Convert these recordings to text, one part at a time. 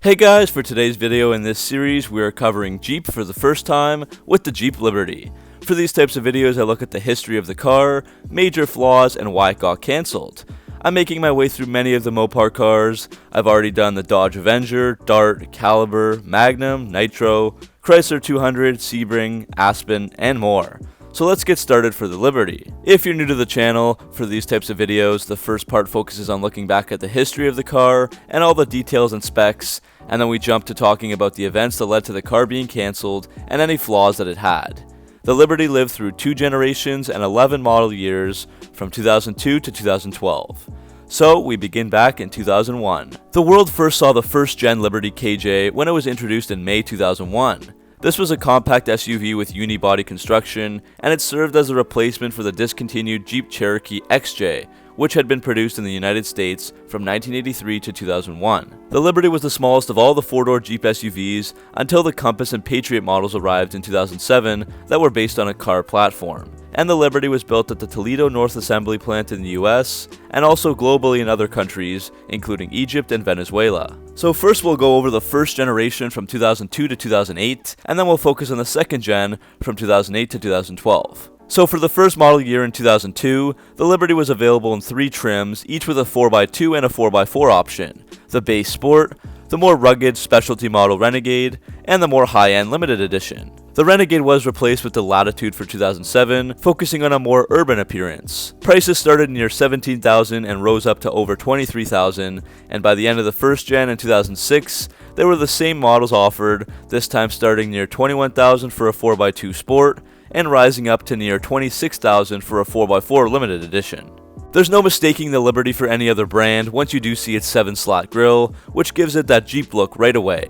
Hey guys, for today's video in this series, we are covering Jeep for the first time with the Jeep Liberty. For these types of videos, I look at the history of the car, major flaws, and why it got cancelled. I'm making my way through many of the Mopar cars. I've already done the Dodge Avenger, Dart, Caliber, Magnum, Nitro, Chrysler 200, Sebring, Aspen, and more. So let's get started for the Liberty. If you're new to the channel, for these types of videos, the first part focuses on looking back at the history of the car and all the details and specs, and then we jump to talking about the events that led to the car being cancelled and any flaws that it had. The Liberty lived through 2 generations and 11 model years from 2002 to 2012. So we begin back in 2001. The world first saw the first gen Liberty KJ when it was introduced in May 2001. This was a compact SUV with unibody construction, and it served as a replacement for the discontinued Jeep Cherokee XJ, which had been produced in the United States from 1983 to 2001. The Liberty was the smallest of all the 4-door Jeep SUVs until the Compass and Patriot models arrived in 2007 that were based on a car platform. And the Liberty was built at the Toledo North Assembly Plant in the US, and also globally in other countries, including Egypt and Venezuela. So first we'll go over the first generation from 2002 to 2008, and then we'll focus on the second gen from 2008 to 2012. So for the first model year in 2002, the Liberty was available in 3 trims, each with a 4x2 and a 4x4 option: the base Sport, the more rugged specialty model Renegade, and the more high-end limited edition. The Renegade was replaced with the Latitude for 2007, focusing on a more urban appearance. Prices started near $17,000 and rose up to over $23,000, and by the end of the first gen in 2006, there were the same models offered, this time starting near $21,000 for a 4x2 Sport, and rising up to near $26,000 for a 4x4 limited edition. There's no mistaking the Liberty for any other brand once you do see its 7-slot grille, which gives it that Jeep look right away.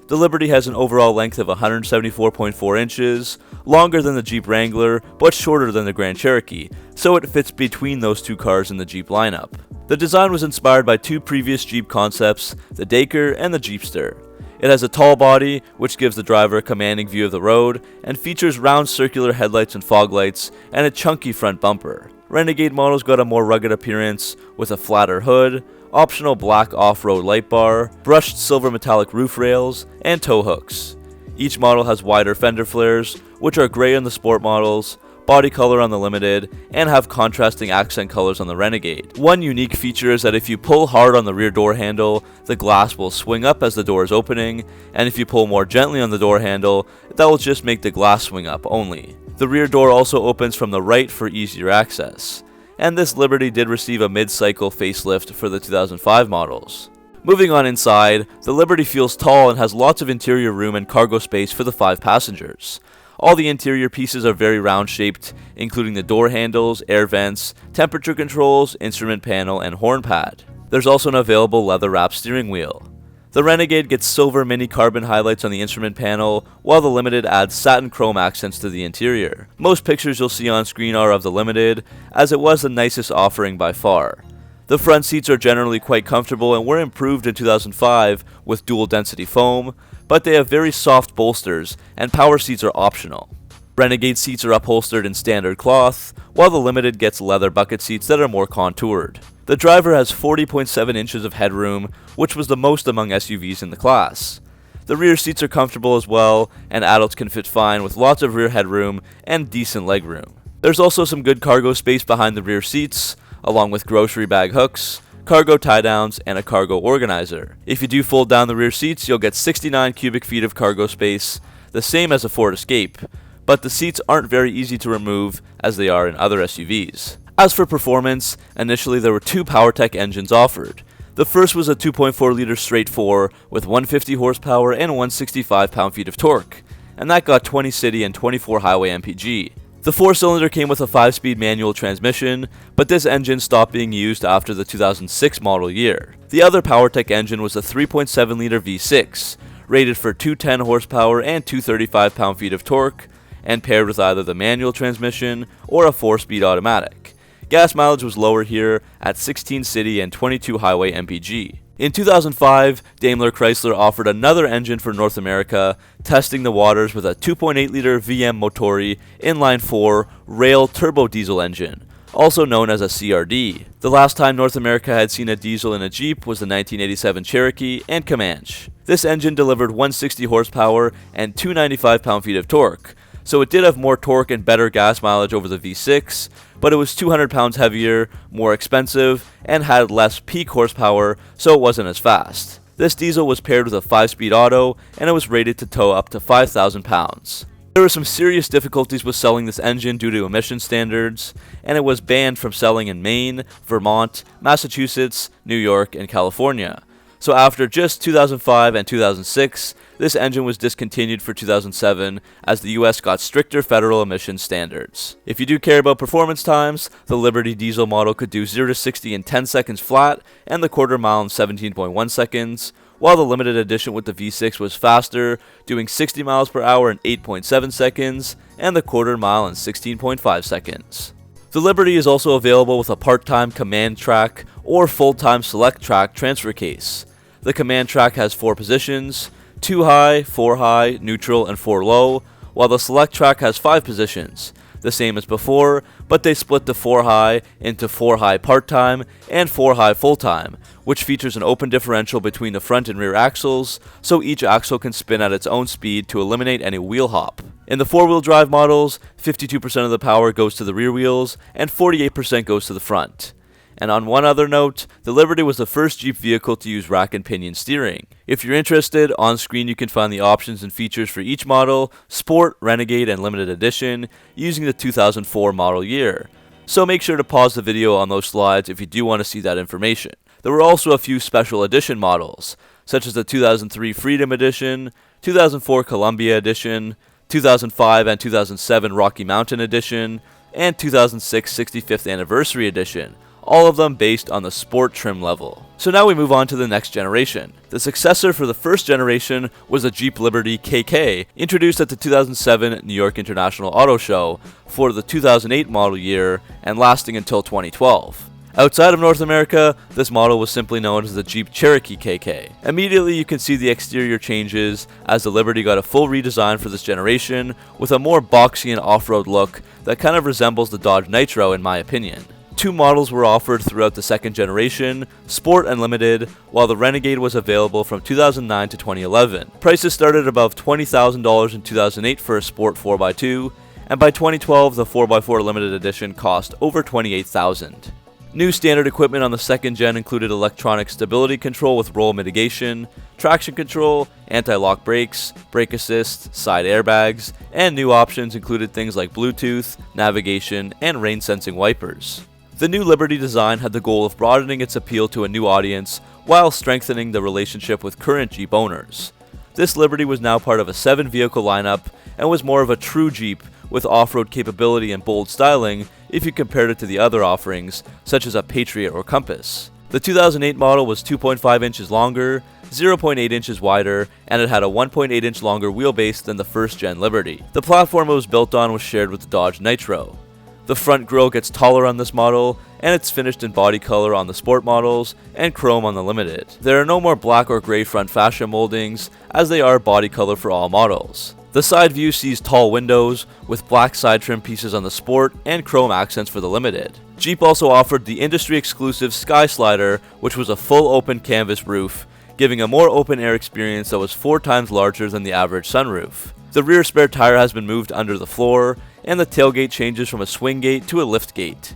The Liberty has an overall length of 174.4 inches, longer than the Jeep Wrangler, but shorter than the Grand Cherokee, so it fits between those 2 cars in the Jeep lineup. The design was inspired by 2 previous Jeep concepts, the Daker and the Jeepster. It has a tall body, which gives the driver a commanding view of the road, and features round circular headlights and fog lights, and a chunky front bumper. Renegade models got a more rugged appearance, with a flatter hood, optional black off-road light bar, brushed silver metallic roof rails, and tow hooks. Each model has wider fender flares, which are gray on the Sport models, body color on the Limited, and have contrasting accent colors on the Renegade. One unique feature is that if you pull hard on the rear door handle, the glass will swing up as the door is opening, and if you pull more gently on the door handle, that will just make the glass swing up only. The rear door also opens from the right for easier access. And this Liberty did receive a mid-cycle facelift for the 2005 models. Moving on inside, the Liberty feels tall and has lots of interior room and cargo space for the 5 passengers. All the interior pieces are very round-shaped, including the door handles, air vents, temperature controls, instrument panel, and horn pad. There's also an available leather-wrapped steering wheel. The Renegade gets silver mini carbon highlights on the instrument panel, while the Limited adds satin chrome accents to the interior. Most pictures you'll see on screen are of the Limited, as it was the nicest offering by far. The front seats are generally quite comfortable and were improved in 2005 with dual density foam, but they have very soft bolsters, and power seats are optional. Renegade seats are upholstered in standard cloth, while the Limited gets leather bucket seats that are more contoured. The driver has 40.7 inches of headroom, which was the most among SUVs in the class. The rear seats are comfortable as well, and adults can fit fine with lots of rear headroom and decent legroom. There's also some good cargo space behind the rear seats, along with grocery bag hooks, cargo tie-downs, and a cargo organizer. If you do fold down the rear seats, you'll get 69 cubic feet of cargo space, the same as a Ford Escape, but the seats aren't very easy to remove as they are in other SUVs. As for performance, initially there were 2 PowerTech engines offered. The first was a 2.4-liter straight 4 with 150 horsepower and 165 pound-feet of torque, and that got 20 city and 24 highway mpg. The 4-cylinder came with a 5-speed manual transmission, but this engine stopped being used after the 2006 model year. The other PowerTech engine was a 3.7-liter V6, rated for 210 horsepower and 235 pound-feet of torque, and paired with either the manual transmission or a 4-speed automatic. Gas mileage was lower here at 16 city and 22 highway mpg. In 2005, Daimler Chrysler offered another engine for North America, testing the waters with a 2.8-liter VM Motori inline-4 rail turbo diesel engine, also known as a CRD. The last time North America had seen a diesel in a Jeep was the 1987 Cherokee and Comanche. This engine delivered 160 horsepower and 295 pound-feet of torque, so it did have more torque and better gas mileage over the V6, but it was 200 pounds heavier, more expensive, and had less peak horsepower, so it wasn't as fast. This diesel was paired with a 5-speed auto, and it was rated to tow up to 5,000 pounds. There were some serious difficulties with selling this engine due to emission standards, and it was banned from selling in Maine, Vermont, Massachusetts, New York, and California. So after just 2005 and 2006, this engine was discontinued for 2007 as the US got stricter federal emission standards. If you do care about performance times, the Liberty diesel model could do 0 to 60 in 10 seconds flat and the quarter mile in 17.1 seconds, while the limited edition with the V6 was faster, doing 60 miles per hour in 8.7 seconds and the quarter mile in 16.5 seconds. The Liberty is also available with a part-time command track or full-time select track transfer case. The command track has 4 positions, 2 high, 4 high, neutral, and 4 low, while the select track has 5 positions, the same as before, but they split the 4 high into 4 high part-time and 4 high full-time, which features an open differential between the front and rear axles, so each axle can spin at its own speed to eliminate any wheel hop. In the 4-wheel drive models, 52% of the power goes to the rear wheels and 48% goes to the front. And on one other note, the Liberty was the first Jeep vehicle to use rack and pinion steering. If you're interested, on screen you can find the options and features for each model, Sport, Renegade, and Limited Edition, using the 2004 model year. So make sure to pause the video on those slides if you do want to see that information. There were also a few special edition models, such as the 2003 Freedom Edition, 2004 Columbia Edition, 2005 and 2007 Rocky Mountain Edition, and 2006 65th Anniversary Edition, all of them based on the sport trim level. So now we move on to the next generation. The successor for the first generation was the Jeep Liberty KK, introduced at the 2007 New York International Auto Show for the 2008 model year and lasting until 2012. Outside of North America, this model was simply known as the Jeep Cherokee KK. Immediately you can see the exterior changes as the Liberty got a full redesign for this generation with a more boxy and off-road look that kind of resembles the Dodge Nitro in my opinion. 2 models were offered throughout the second generation, Sport and Limited, while the Renegade was available from 2009 to 2011. Prices started above $20,000 in 2008 for a Sport 4x2, and by 2012 the 4x4 Limited Edition cost over $28,000. New standard equipment on the second gen included electronic stability control with roll mitigation, traction control, anti-lock brakes, brake assist, side airbags, and new options included things like Bluetooth, navigation, and rain sensing wipers. The new Liberty design had the goal of broadening its appeal to a new audience while strengthening the relationship with current Jeep owners. This Liberty was now part of a 7-vehicle lineup and was more of a true Jeep with off-road capability and bold styling if you compared it to the other offerings, such as a Patriot or Compass. The 2008 model was 2.5 inches longer, 0.8 inches wider, and it had a 1.8 inch longer wheelbase than the first-gen Liberty. The platform it was built on was shared with the Dodge Nitro. The front grille gets taller on this model, and it's finished in body color on the Sport models and chrome on the Limited. There are no more black or gray front fascia moldings, as they are body color for all models. The side view sees tall windows, with black side trim pieces on the Sport and chrome accents for the Limited. Jeep also offered the industry-exclusive Sky Slider, which was a full open canvas roof, giving a more open-air experience that was 4 times larger than the average sunroof. The rear spare tire has been moved under the floor, and the tailgate changes from a swing gate to a lift gate.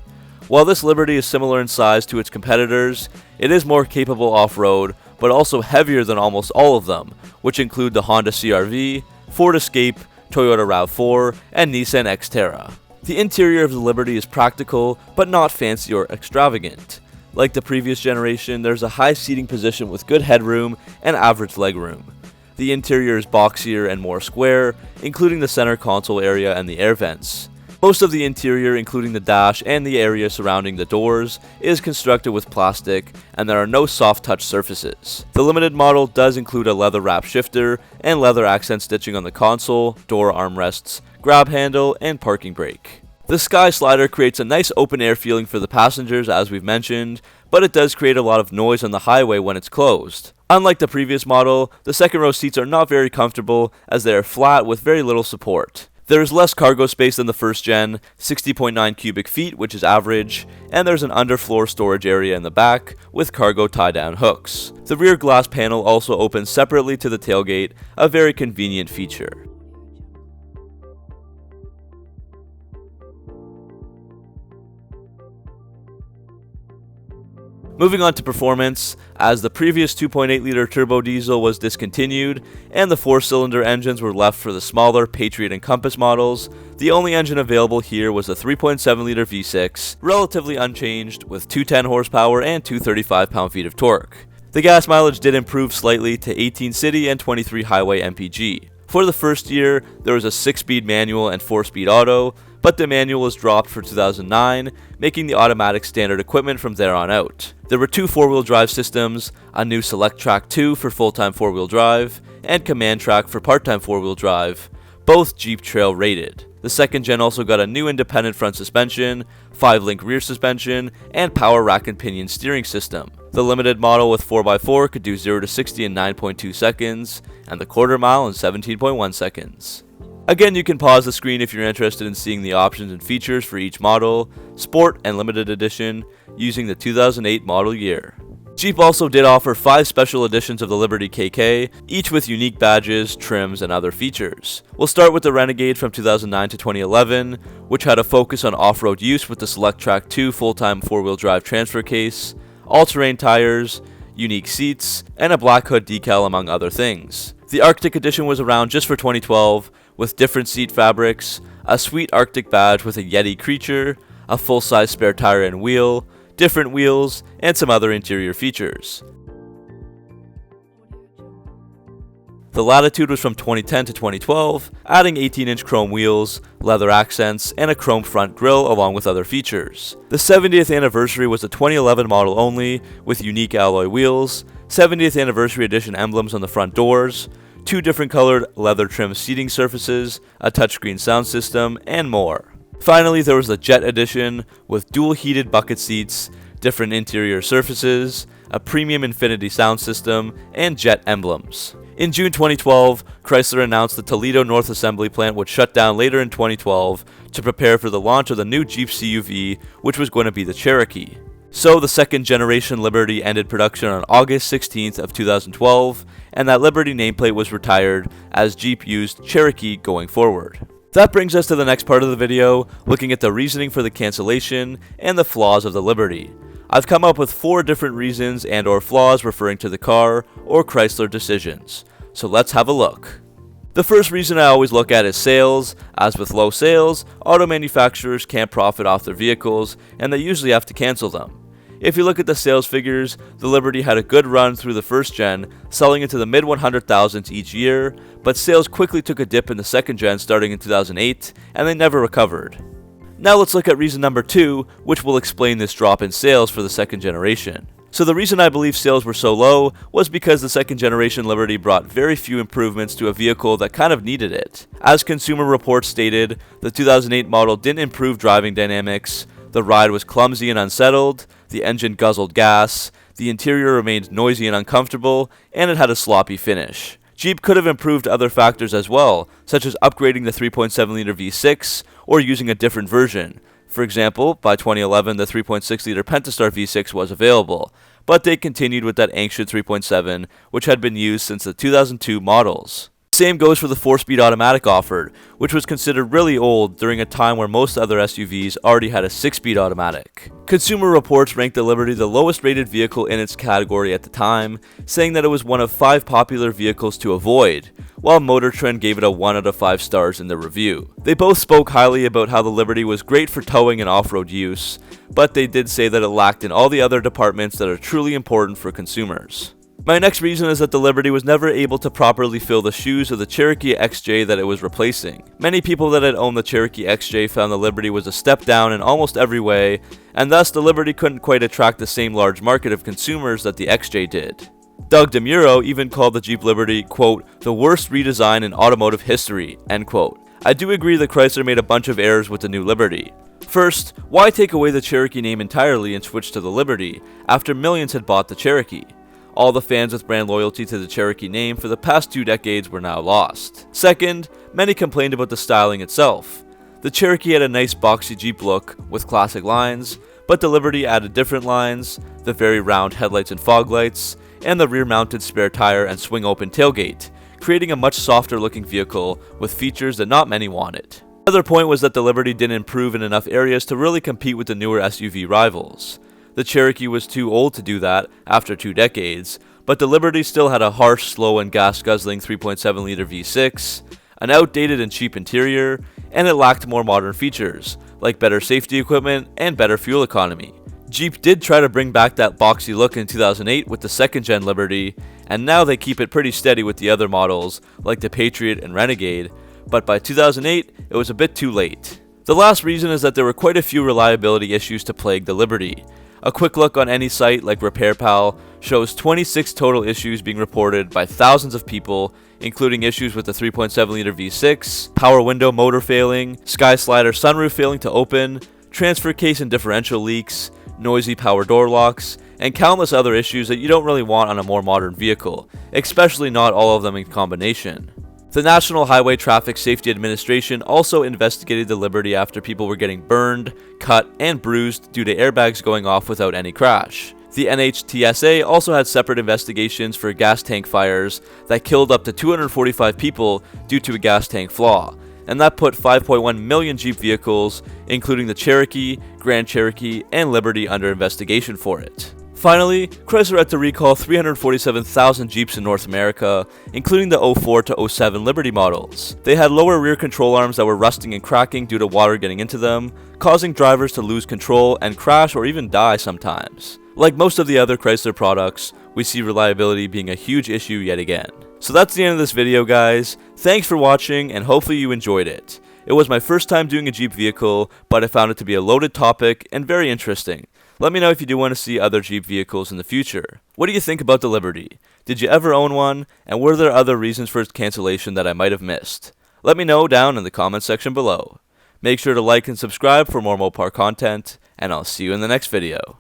While this Liberty is similar in size to its competitors, it is more capable off-road, but also heavier than almost all of them, which include the Honda CR-V, Ford Escape, Toyota RAV4, and Nissan Xterra. The interior of the Liberty is practical, but not fancy or extravagant. Like the previous generation, there's a high seating position with good headroom and average legroom. The interior is boxier and more square, including the center console area and the air vents. Most of the interior, including the dash and the area surrounding the doors, is constructed with plastic, and there are no soft touch surfaces. The Limited model does include a leather wrap shifter and leather accent stitching on the console, door armrests, grab handle, and parking brake. The Sky Slider creates a nice open air feeling for the passengers, as we've mentioned, but it does create a lot of noise on the highway when it's closed. Unlike the previous model, the second row seats are not very comfortable as they are flat with very little support. There is less cargo space than the first gen, 60.9 cubic feet, which is average, and there's an underfloor storage area in the back with cargo tie-down hooks. The rear glass panel also opens separately to the tailgate, a very convenient feature. Moving on to performance, as the previous 2.8-liter turbo diesel was discontinued and the 4-cylinder engines were left for the smaller Patriot and Compass models, the only engine available here was the 3.7-liter V6, relatively unchanged with 210 horsepower and 235 pound-feet of torque. The gas mileage did improve slightly to 18 city and 23 highway mpg. For the first year, there was a 6-speed manual and 4-speed auto, but the manual was dropped for 2009, making the automatic standard equipment from there on out. There were 2 4-wheel drive systems, a new Select Track 2 for full-time 4-wheel drive, and Command Track for part-time 4-wheel drive, both Jeep Trail rated. The second gen also got a new independent front suspension, 5-link rear suspension, and power rack and pinion steering system. The limited model with 4x4 could do 0 to 60 in 9.2 seconds, and the quarter mile in 17.1 seconds. Again, you can pause the screen if you're interested in seeing the options and features for each model, Sport and Limited Edition, using the 2008 model year. Jeep also did offer 5 special editions of the Liberty KK, each with unique badges, trims, and other features. We'll start with the Renegade from 2009 to 2011, which had a focus on off-road use with the Select Track 2 full-time 4-wheel drive transfer case, all-terrain tires, unique seats, and a black hood decal among other things. The Arctic Edition was around just for 2012, with different seat fabrics, a sweet Arctic badge with a Yeti creature, a full-size spare tire and wheel, different wheels, and some other interior features. The Latitude was from 2010 to 2012, adding 18-inch chrome wheels, leather accents, and a chrome front grille along with other features. The 70th anniversary was a 2011 model only, with unique alloy wheels, 70th anniversary edition emblems on the front doors, 2 different colored leather trim seating surfaces, a touchscreen sound system, and more. Finally, there was the Jet Edition with dual heated bucket seats, different interior surfaces, a premium Infinity sound system, and Jet emblems. In June 2012, Chrysler announced the Toledo North Assembly Plant would shut down later in 2012 to prepare for the launch of the new Jeep CUV, which was going to be the Cherokee. So the second generation Liberty ended production on August 16th of 2012, and that Liberty nameplate was retired as Jeep used Cherokee going forward. That brings us to the next part of the video, looking at the reasoning for the cancellation and the flaws of the Liberty. I've come up with 4 different reasons and or flaws referring to the car or Chrysler decisions. So let's have a look. The first reason I always look at is sales. As with low sales, auto manufacturers can't profit off their vehicles, and they usually have to cancel them. If you look at the sales figures, the Liberty had a good run through the first gen, selling into the mid 100,000s each year, but sales quickly took a dip in the second gen starting in 2008, and they never recovered. Now let's look at reason number 2, which will explain this drop in sales for the second generation. So the reason I believe sales were so low was because the second generation Liberty brought very few improvements to a vehicle that kind of needed it. As Consumer Reports stated, the 2008 model didn't improve driving dynamics, the ride was clumsy and unsettled, the engine guzzled gas, the interior remained noisy and uncomfortable, and it had a sloppy finish. Jeep could have improved other factors as well, such as upgrading the 3.7-liter V6 or using a different version. For example, by 2011 the 3.6-liter Pentastar V6 was available, but they continued with that ancient 3.7, which had been used since the 2002 models. Same goes for the 4-speed automatic offered, which was considered really old during a time where most other SUVs already had a 6-speed automatic. Consumer Reports ranked the Liberty the lowest rated vehicle in its category at the time, saying that it was one of 5 popular vehicles to avoid, while Motor Trend gave it a 1 out of 5 stars in their review. They both spoke highly about how the Liberty was great for towing and off-road use, but they did say that it lacked in all the other departments that are truly important for consumers. My next reason is that the Liberty was never able to properly fill the shoes of the Cherokee XJ that it was replacing. Many people that had owned the Cherokee XJ found the Liberty was a step down in almost every way, and thus the Liberty couldn't quite attract the same large market of consumers that the XJ did. Doug DeMuro even called the Jeep Liberty, quote, the worst redesign in automotive history, end quote. I do agree that Chrysler made a bunch of errors with the new Liberty. First, why take away the Cherokee name entirely and switch to the Liberty, after millions had bought the Cherokee? All the fans with brand loyalty to the Cherokee name for the past 2 decades were now lost. Second, many complained about the styling itself. The Cherokee had a nice boxy Jeep look with classic lines, but the Liberty added different lines, the very round headlights and fog lights, and the rear-mounted spare tire and swing-open tailgate, creating a much softer looking vehicle with features that not many wanted. Another point was that the Liberty didn't improve in enough areas to really compete with the newer SUV rivals. The Cherokee was too old to do that after 2 decades, but the Liberty still had a harsh, slow and gas-guzzling 3.7-liter V6, an outdated and cheap interior, and it lacked more modern features, like better safety equipment and better fuel economy. Jeep did try to bring back that boxy look in 2008 with the second-gen Liberty, and now they keep it pretty steady with the other models, like the Patriot and Renegade, but by 2008, it was a bit too late. The last reason is that there were quite a few reliability issues to plague the Liberty. A quick look on any site like RepairPal shows 26 total issues being reported by thousands of people, including issues with the 3.7-liter V6, power window motor failing, sky slider sunroof failing to open, transfer case and differential leaks, noisy power door locks, and countless other issues that you don't really want on a more modern vehicle, especially not all of them in combination. The National Highway Traffic Safety Administration also investigated the Liberty after people were getting burned, cut, and bruised due to airbags going off without any crash. The NHTSA also had separate investigations for gas tank fires that killed up to 245 people due to a gas tank flaw, and that put 5.1 million Jeep vehicles, including the Cherokee, Grand Cherokee, and Liberty under investigation for it. Finally, Chrysler had to recall 347,000 Jeeps in North America, including the 04 to 07 Liberty models. They had lower rear control arms that were rusting and cracking due to water getting into them, causing drivers to lose control and crash or even die sometimes. Like most of the other Chrysler products, we see reliability being a huge issue yet again. So that's the end of this video, guys. Thanks for watching, and hopefully you enjoyed it. It was my first time doing a Jeep vehicle, but I found it to be a loaded topic and very interesting. Let me know if you do want to see other Jeep vehicles in the future. What do you think about the Liberty? Did you ever own one? And were there other reasons for its cancellation that I might have missed? Let me know down in the comments section below. Make sure to like and subscribe for more Mopar content, and I'll see you in the next video.